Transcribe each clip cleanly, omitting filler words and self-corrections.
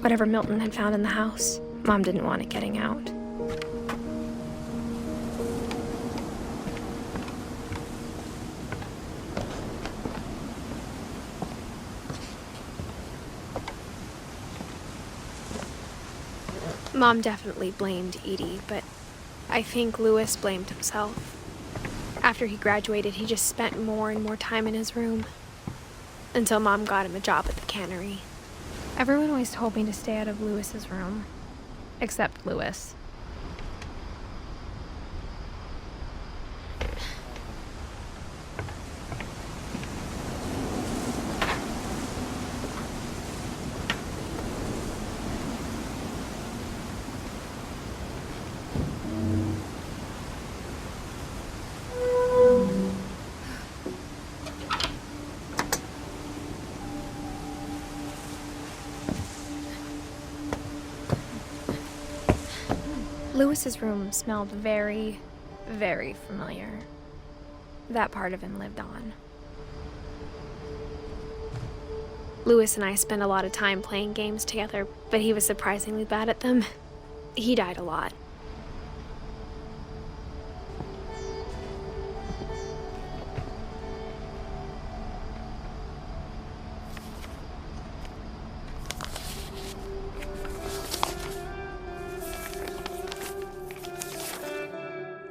Whatever Milton had found in the house, Mom didn't want it getting out. Mom definitely blamed Edie, but I think Louis blamed himself. After he graduated, he just spent more and more time in his room. Until Mom got him a job at the cannery. Everyone always told me to stay out of Louis's room. Except Louis. Louis's room smelled very, very familiar. That part of him lived on. Louis and I spent a lot of time playing games together, but he was surprisingly bad at them. He died a lot.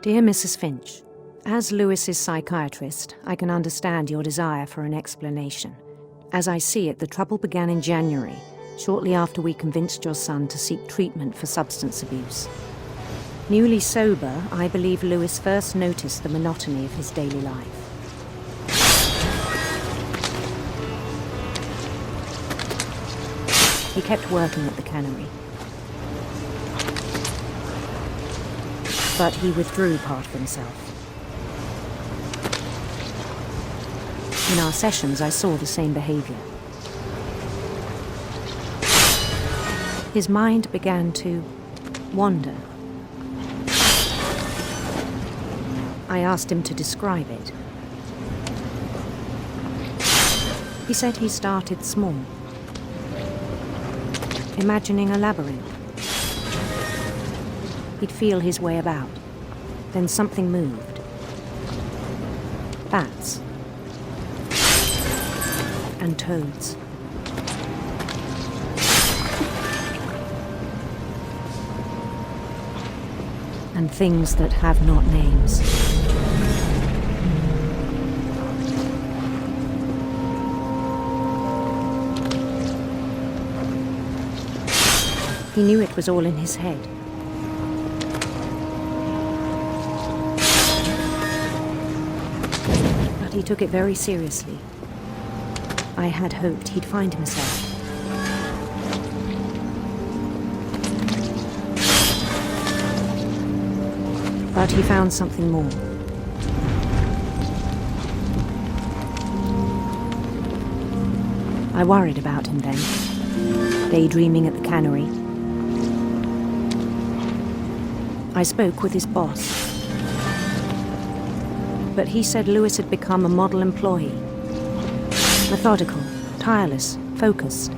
Dear Mrs. Finch, as Louis's psychiatrist, I can understand your desire for an explanation. As I see it, the trouble began in January, shortly after we convinced your son to seek treatment for substance abuse. Newly sober, I believe Louis first noticed the monotony of his daily life. He kept working at the cannery. But he withdrew part of himself. In our sessions, I saw the same behavior. His mind began to wander. I asked him to describe it. He said he started small, imagining a labyrinth. He'd feel his way about. Then something moved. Bats. And toads. And things that have not names. He knew it was all in his head. He took it very seriously. I had hoped he'd find himself. But he found something more. I worried about him then, daydreaming at the cannery. I spoke with his boss. But he said Louis had become a model employee. Methodical, tireless, focused.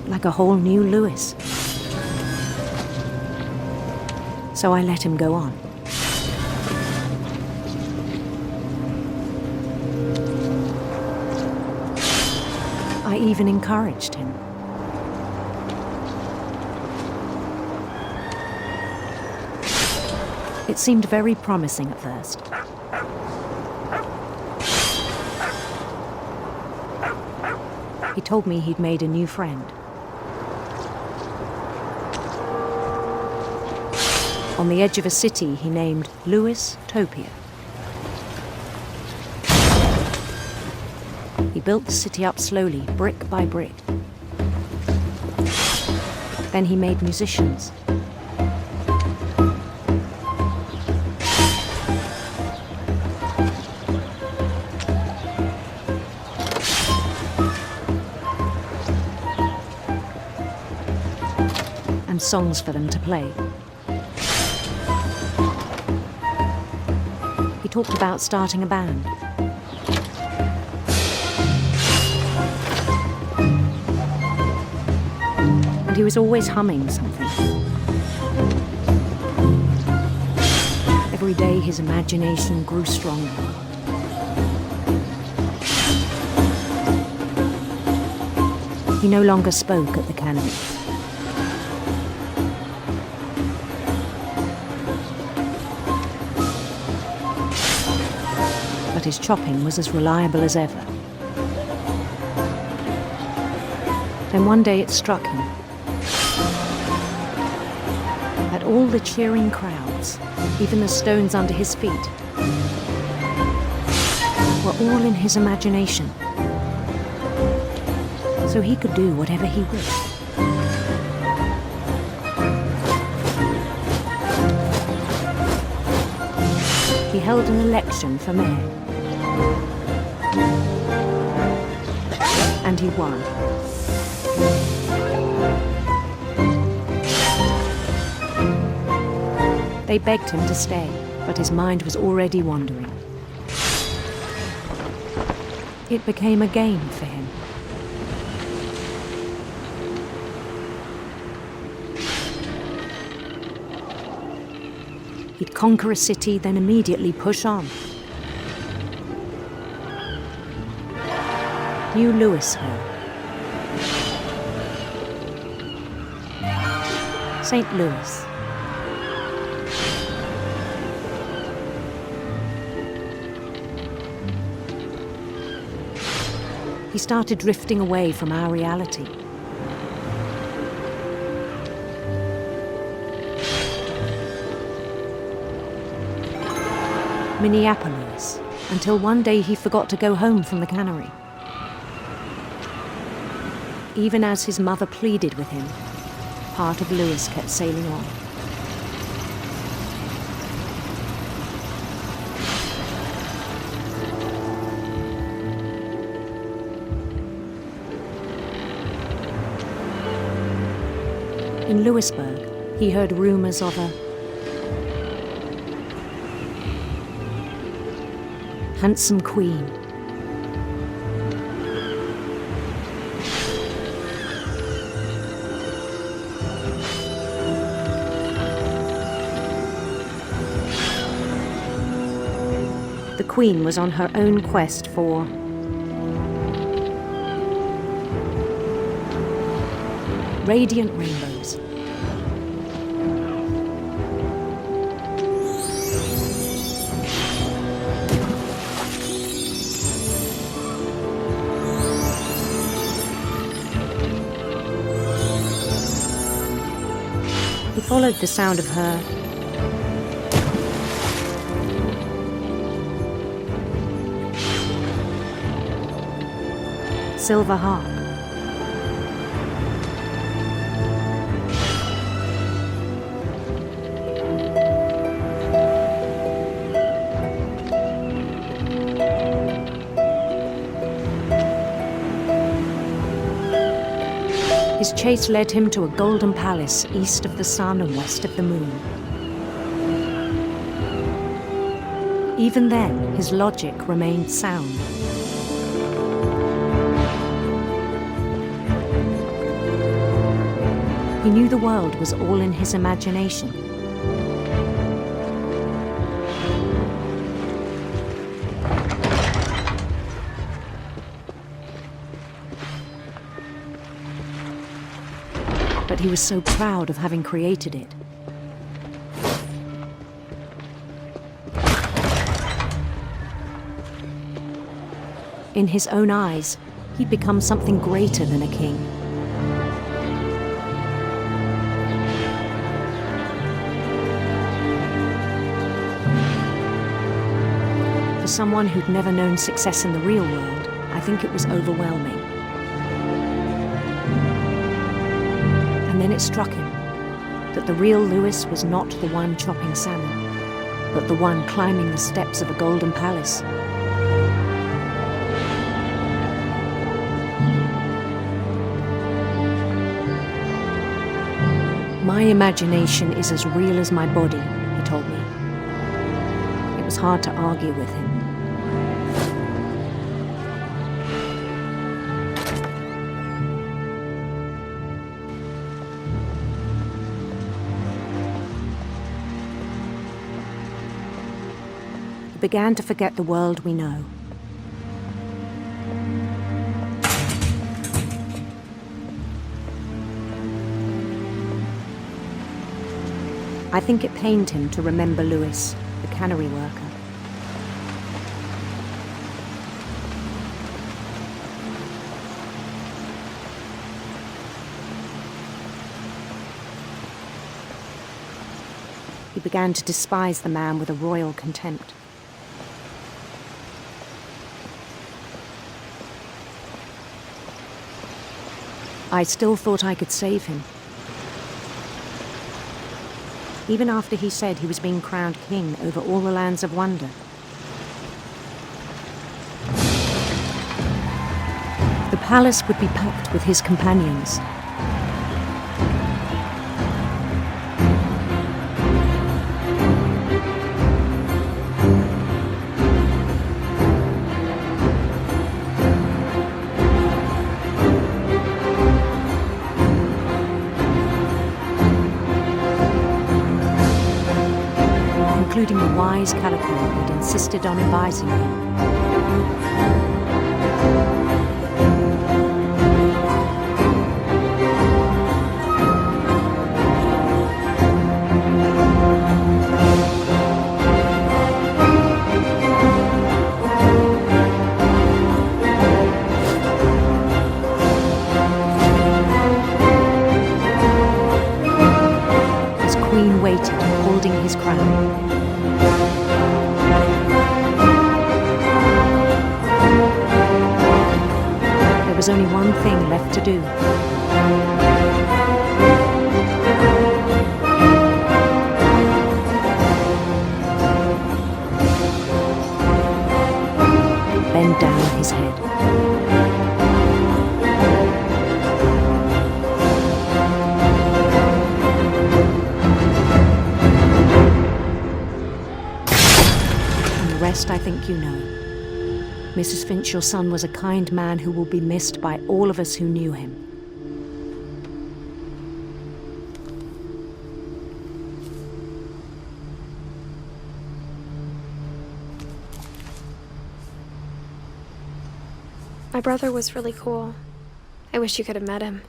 Like a whole new Louis. So I let him go on. I even encouraged him. It seemed very promising at first. He told me he'd made a new friend. On the edge of a city he named Louis Topia. He built the city up slowly, brick by brick. Then he made musicians. And songs for them to play. talked about starting a band. And he was always humming something. Every day his imagination grew stronger. He no longer spoke at the cannery. But his chopping was as reliable as ever. Then one day it struck him that all the cheering crowds, even the stones under his feet, were all in his imagination. So he could do whatever he wished. He held an election for mayor. And he won. They begged him to stay, but his mind was already wandering. It became a game for him. He'd conquer a city, then immediately push on. New Louisville. St. Louis. He started drifting away from our reality. Minneapolis, until one day he forgot to go home from the cannery. Even as his mother pleaded with him, part of Louis kept sailing on. In Louisburg, he heard rumors of a handsome queen. The queen was on her own quest for radiant rainbows. He followed the sound of her silver harp. His chase led him to a golden palace east of the sun and west of the moon. Even then, his logic remained sound. He knew the world was all in his imagination. But he was so proud of having created it. In his own eyes, he'd become something greater than a king. For someone who'd never known success in the real world, I think it was overwhelming. And then it struck him that the real Louis was not the one chopping salmon, but the one climbing the steps of a golden palace. My imagination is as real as my body, he told me. It was hard to argue with him. He began to forget the world we know. I think it pained him to remember Lewis, the cannery worker. He began to despise the man with a royal contempt. I still thought I could save him. Even after he said he was being crowned king over all the lands of wonder. The palace would be packed with his companions. Including the wise Calico who'd insisted on advising him. His queen waited, holding his crown. There was only one thing left to do. Bend down his head. And the rest I think you know. Mrs. Finch, your son was a kind man who will be missed by all of us who knew him. My brother was really cool. I wish you could have met him.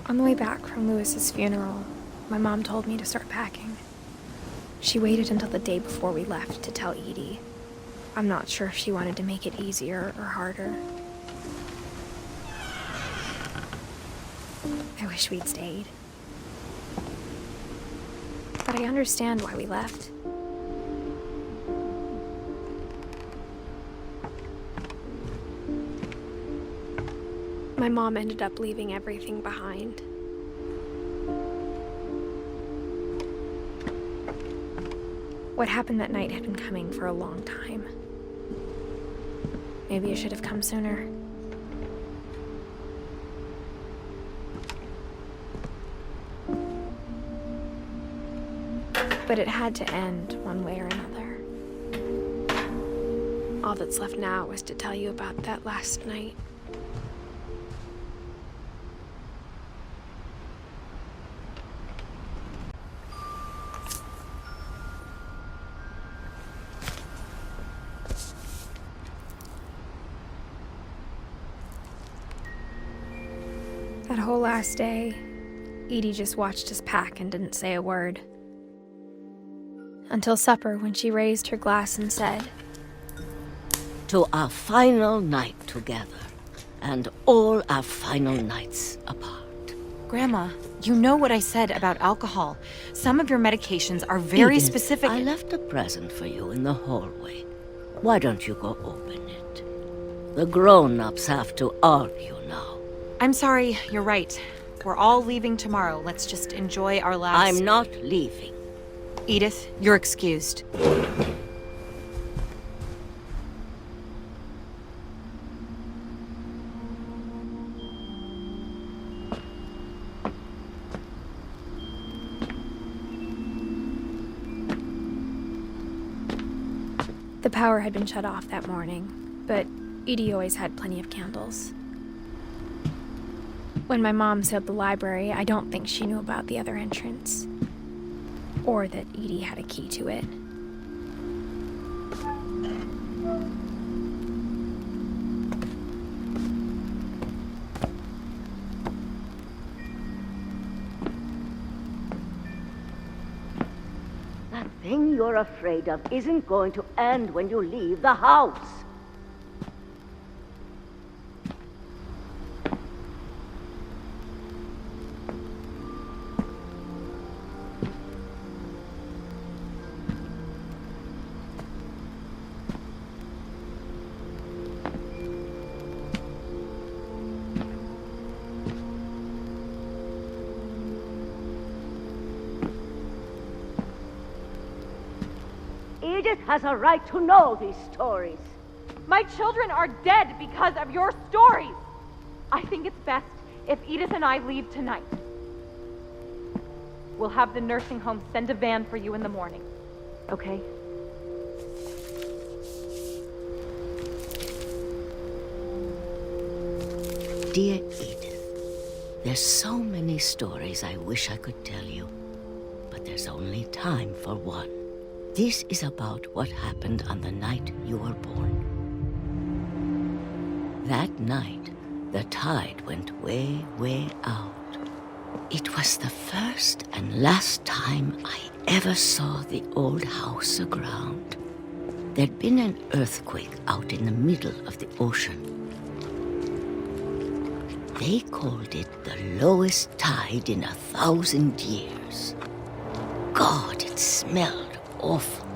On the way back from Lewis's funeral, my mom told me to start packing. She waited until the day before we left to tell Edie. I'm not sure if she wanted to make it easier or harder. I wish we'd stayed. But I understand why we left. My mom ended up leaving everything behind. What happened that night had been coming for a long time. Maybe it should have come sooner. But it had to end one way or another. All that's left now is to tell you about that last night. That whole last day, Edie just watched us pack and didn't say a word. Until supper, when she raised her glass and said, "To our final night together, and all our final nights apart." Grandma, you know what I said about alcohol. Some of your medications are very Edith, specific. I left a present for you in the hallway. Why don't you go open it? The grown-ups have to argue now. I'm sorry, you're right. We're all leaving tomorrow. Let's just enjoy our last... I'm not leaving. Edith, you're excused. The power had been shut off that morning, but Edie always had plenty of candles. When my mom sealed the library, I don't think she knew about the other entrance. Or that Edie had a key to it. That thing you're afraid of isn't going to end when you leave the house. Edith has a right to know these stories. My children are dead because of your stories. I think it's best if Edith and I leave tonight. We'll have the nursing home send a van for you in the morning. Okay? Dear Edith, there's so many stories I wish I could tell you, but there's only time for one. This is about what happened on the night you were born. That night, the tide went way, way out. It was the first and last time I ever saw the old house aground. There'd been an earthquake out in the middle of the ocean. They called it the lowest tide in 1,000 years. God, it smelled awful.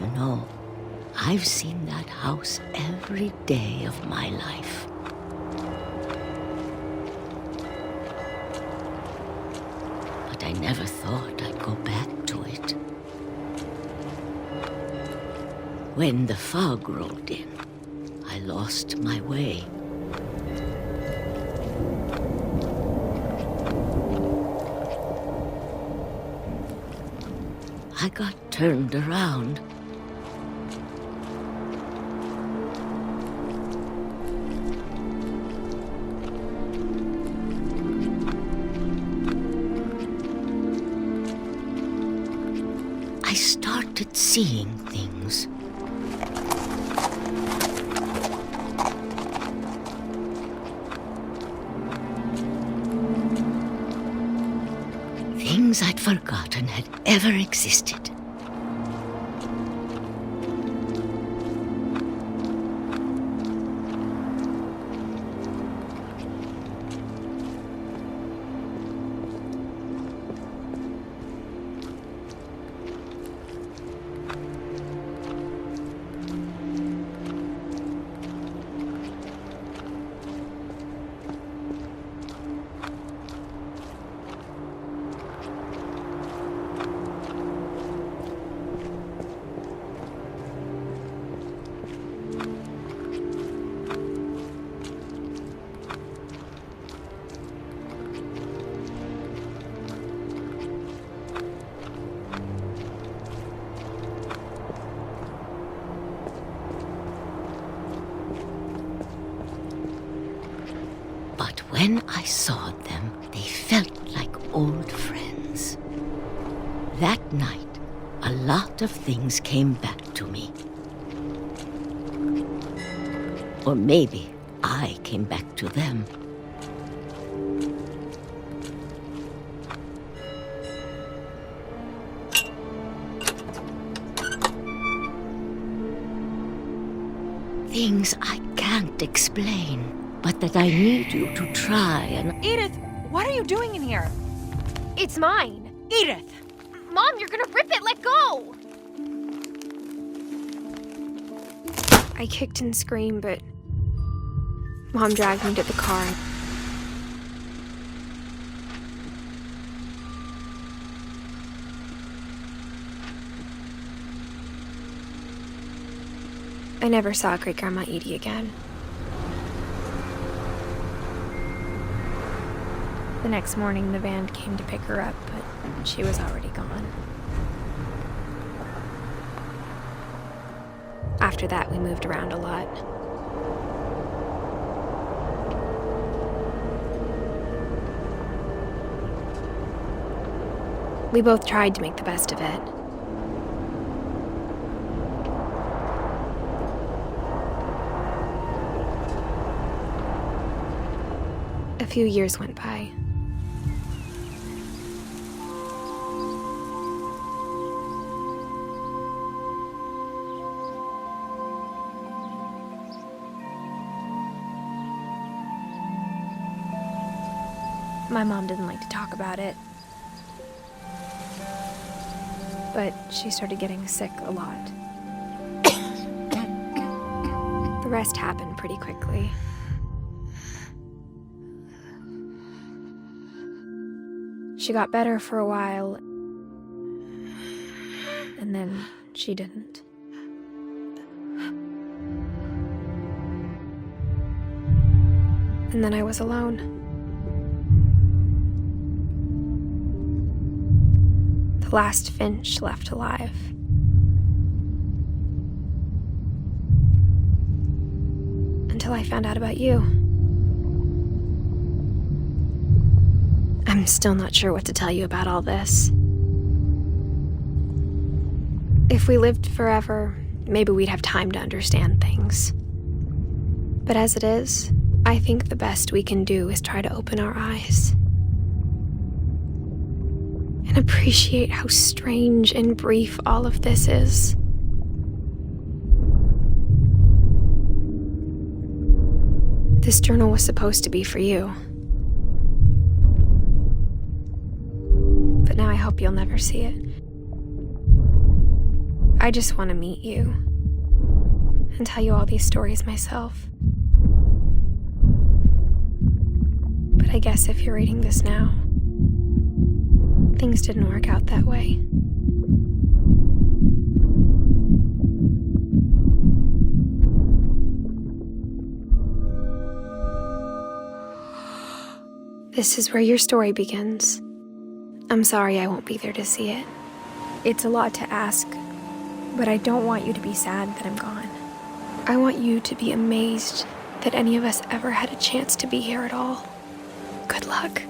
You know, I've seen that house every day of my life. But I never thought I'd go back to it. When the fog rolled in, I lost my way. I got turned around. I started seeing things. Things I'd forgotten had ever existed. But when I saw them, they felt like old friends. That night, a lot of things came back to me. Or maybe I came back to them. Things I can't explain. But that I need you to try and... Edith, what are you doing in here? It's mine. Edith! Mom, you're gonna rip it! Let go! I kicked and screamed, but Mom dragged me to the car. I never saw Great-Grandma Edie again. The next morning, the van came to pick her up, but she was already gone. After that, we moved around a lot. We both tried to make the best of it. A few years went by. My mom didn't like to talk about it, but she started getting sick a lot. The rest happened pretty quickly. She got better for a while, and then she didn't. And then I was alone. The last Finch left alive. Until I found out about you. I'm still not sure what to tell you about all this. If we lived forever, maybe we'd have time to understand things. But as it is, I think the best we can do is try to open our eyes. And appreciate how strange and brief all of this is. This journal was supposed to be for you. But now I hope you'll never see it. I just want to meet you and tell you all these stories myself. But I guess if you're reading this now, things didn't work out that way. This is where your story begins. I'm sorry I won't be there to see it. It's a lot to ask, but I don't want you to be sad that I'm gone. I want you to be amazed that any of us ever had a chance to be here at all. Good luck.